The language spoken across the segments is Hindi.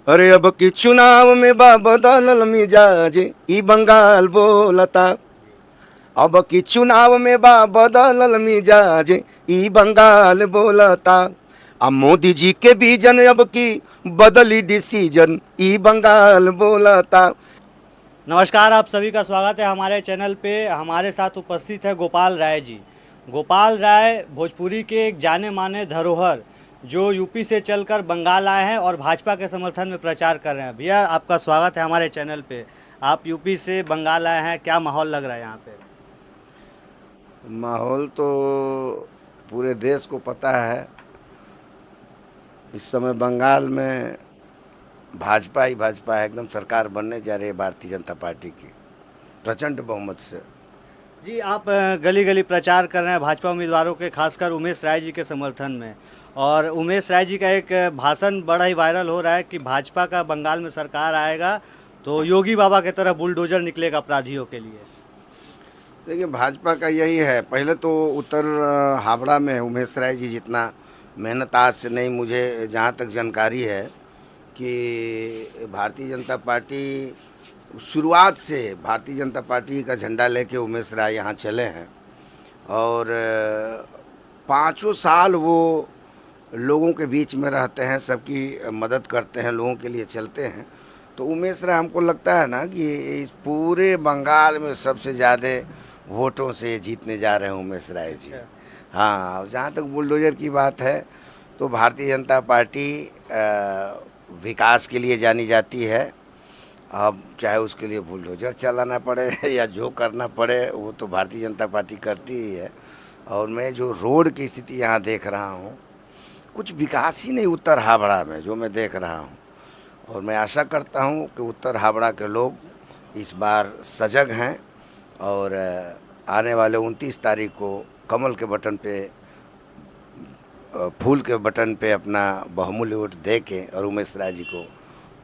अरे अब की चुनाव में बा बदलल मिजाज ई बंगाल बोलता। अब की चुनाव में बा बदलल मिजाज ई बंगाल बोलता। अब मोदी जी के विजन अब की बदली डिसीजन ई बंगाल बोलता। नमस्कार, आप सभी का स्वागत है हमारे चैनल पे। हमारे साथ उपस्थित है गोपाल राय जी। गोपाल राय भोजपुरी के एक जाने माने धरोहर जो यूपी से चलकर बंगाल आए हैं और भाजपा के समर्थन में प्रचार कर रहे हैं। भैया, आपका स्वागत है हमारे चैनल पे। आप यूपी से बंगाल आए हैं, क्या माहौल लग रहा है यहाँ पे? माहौल तो पूरे देश को पता है। इस समय बंगाल में भाजपा ही भाजपा है। एकदम सरकार बनने जा रही है भारतीय जनता पार्टी की प्रचंड बहुमत से। जी, आप गली गली प्रचार कर रहे हैं भाजपा उम्मीदवारों के, खासकर उमेश राय जी के समर्थन में। और उमेश राय जी का एक भाषण बड़ा ही वायरल हो रहा है कि भाजपा का बंगाल में सरकार आएगा तो योगी बाबा की तरह बुलडोजर निकलेगा अपराधियों के लिए। देखिए, भाजपा का यही है। पहले तो उत्तर हावड़ा में उमेश राय जी जितना मेहनत आज से नहीं, मुझे जहाँ तक जानकारी है कि भारतीय जनता पार्टी शुरुआत से भारतीय जनता पार्टी का झंडा लेके उमेश राय यहाँ चले हैं। और 5 साल वो लोगों के बीच में रहते हैं, सबकी मदद करते हैं, लोगों के लिए चलते हैं। तो उमेश राय, हमको लगता है ना कि इस पूरे बंगाल में सबसे ज़्यादा वोटों से जीतने जा रहे हैं उमेश राय जी। अच्छा। हाँ, जहाँ तक बुलडोजर की बात है तो भारतीय जनता पार्टी विकास के लिए जानी जाती है। अब चाहे उसके लिए बुलडोजर चलाना पड़े या जो करना पड़े, वो तो भारतीय जनता पार्टी करती ही है। और मैं जो रोड की स्थिति यहाँ देख रहा हूँ, कुछ विकास ही नहीं उत्तर हावड़ा में जो मैं देख रहा हूँ। और मैं आशा करता हूँ कि उत्तर हावड़ा के लोग इस बार सजग हैं और आने वाले 29 तारीख को कमल के बटन पे, फूल के बटन पे अपना बहुमूल्य वोट दे के और उमेश राय जी को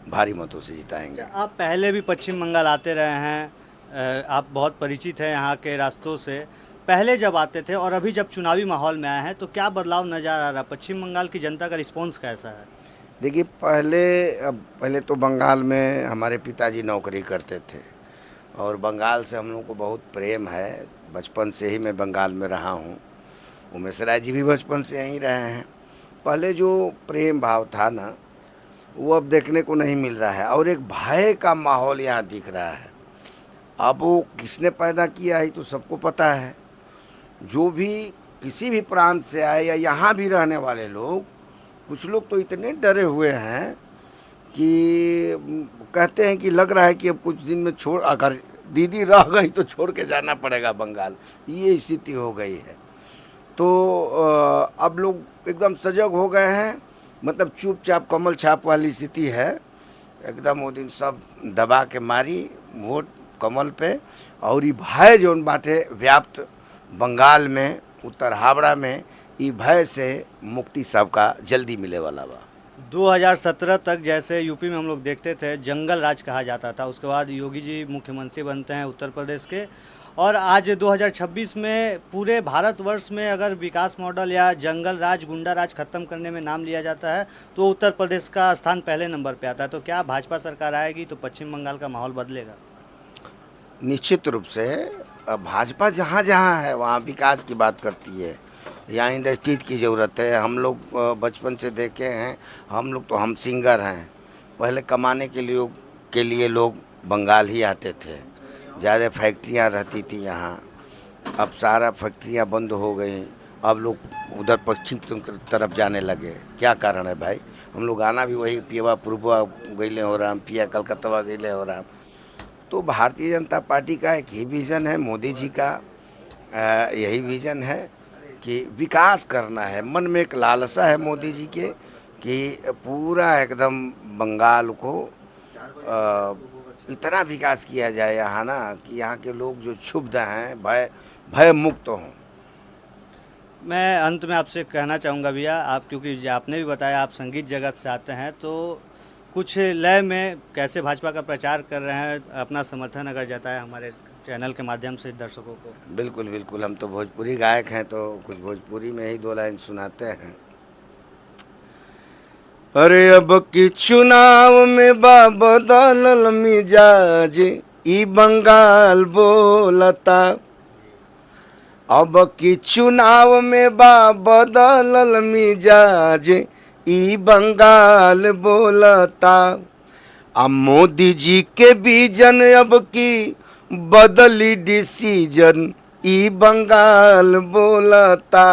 भारी मतों से जिताएंगे। अच्छा, आप पहले भी पश्चिम बंगाल आते रहे हैं, आप बहुत परिचित हैं यहाँ के रास्तों से। पहले जब आते थे और अभी जब चुनावी माहौल में आए हैं तो क्या बदलाव नज़र आ रहा है? पश्चिम बंगाल की जनता का रिस्पॉन्स कैसा है? देखिए, पहले तो बंगाल में हमारे पिताजी नौकरी करते थे और बंगाल से हम लोग को बहुत प्रेम है। बचपन से ही मैं बंगाल में रहा हूँ। उमेश राय जी भी बचपन से यहीं रहे हैं। पहले जो प्रेम भाव था ना, वो अब देखने को नहीं मिल रहा है। और एक भय का माहौल यहाँ दिख रहा है। अब वो किसने पैदा किया है तो सबको पता है। जो भी किसी भी प्रांत से आए या यहाँ भी रहने वाले लोग, कुछ लोग तो इतने डरे हुए हैं कि कहते हैं कि लग रहा है कि अब कुछ दिन में छोड़, अगर दीदी रह गई तो छोड़ के जाना पड़ेगा बंगाल। ये स्थिति हो गई है। तो अब लोग एकदम सजग हो गए हैं। मतलब चुपचाप कमल छाप वाली स्थिति है। एकदम वो दिन सब दबा के मारी वोट कमल पे। और ये भय जोन बाटे व्याप्त बंगाल में, उत्तर हावड़ा में, ई भय से मुक्ति सबका जल्दी मिले वाला बा। 2017 तक जैसे यूपी में हम लोग देखते थे जंगल राज कहा जाता था, उसके बाद योगी जी मुख्यमंत्री बनते हैं उत्तर प्रदेश के, और आज 2026 में पूरे भारतवर्ष में अगर विकास मॉडल या जंगल राज, गुंडा राज खत्म करने में नाम लिया जाता है तो उत्तर प्रदेश का स्थान पहले नंबर पे आता है। तो क्या भाजपा सरकार आएगी तो पश्चिम बंगाल का माहौल बदलेगा? निश्चित रूप से भाजपा जहाँ जहाँ है वहाँ विकास की बात करती है। यहाँ इंडस्ट्रीज की ज़रूरत है। हम लोग बचपन से देखे हैं। हम लोग तो हम सिंगर हैं। पहले कमाने के लिए लोग बंगाल ही आते थे। ज़्यादा फैक्ट्रियाँ रहती थी यहाँ। अब सारा फैक्ट्रियाँ बंद हो गई। अब लोग उधर पश्चिम तरफ जाने लगे। क्या कारण है भाई? हम लोग गाना भी वही, पियवा पूर्वा गईले हो राम, पिया कलकत्ता गईले हो राम। तो भारतीय जनता पार्टी का एक ही विज़न है, मोदी जी का यही विज़न है कि विकास करना है। मन में एक लालसा है मोदी जी के कि पूरा एकदम बंगाल को इतना विकास किया जाए यहाँ ना कि यहाँ के लोग जो क्षुब्ध हैं, भय मुक्त हों। मैं अंत में आपसे कहना चाहूँगा भैया, आप क्योंकि आपने भी बताया आप संगीत जगत से आते हैं, तो कुछ लय में कैसे भाजपा का प्रचार कर रहे हैं, अपना समर्थन अगर जताए हमारे चैनल के माध्यम से दर्शकों को। बिल्कुल बिल्कुल, हम तो भोजपुरी गायक हैं तो कुछ भोजपुरी में ही 2 लाइन सुनाते हैं। अरे अब की चुनाव में बा बदलल मिजाज, ई बंगाल बोलता। अब की चुनाव में बा बदलल मिजाज, ई बंगाल बोलता। अब मोदी जी के बीजन अब की बदली डिसीजन, ई बंगाल बोलता।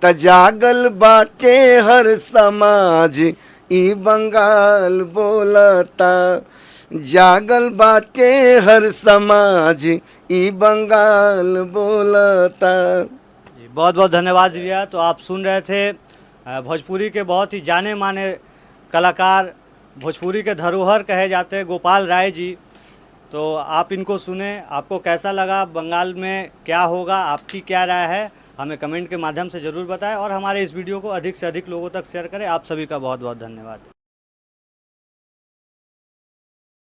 त जागल बाटे हर समाज, ई बंगाल बोलता। जागल बाटे हर समाज, ई बंगाल बोलता। जी, बहुत बहुत धन्यवाद भैया। तो आप सुन रहे थे भोजपुरी के बहुत ही जाने माने कलाकार, भोजपुरी के धरोहर कहे जाते हैं गोपाल राय जी। तो आप इनको सुने, आपको कैसा लगा, बंगाल में क्या होगा, आपकी क्या राय है, हमें कमेंट के माध्यम से ज़रूर बताएं और हमारे इस वीडियो को अधिक से अधिक लोगों तक शेयर करें। आप सभी का बहुत बहुत धन्यवाद।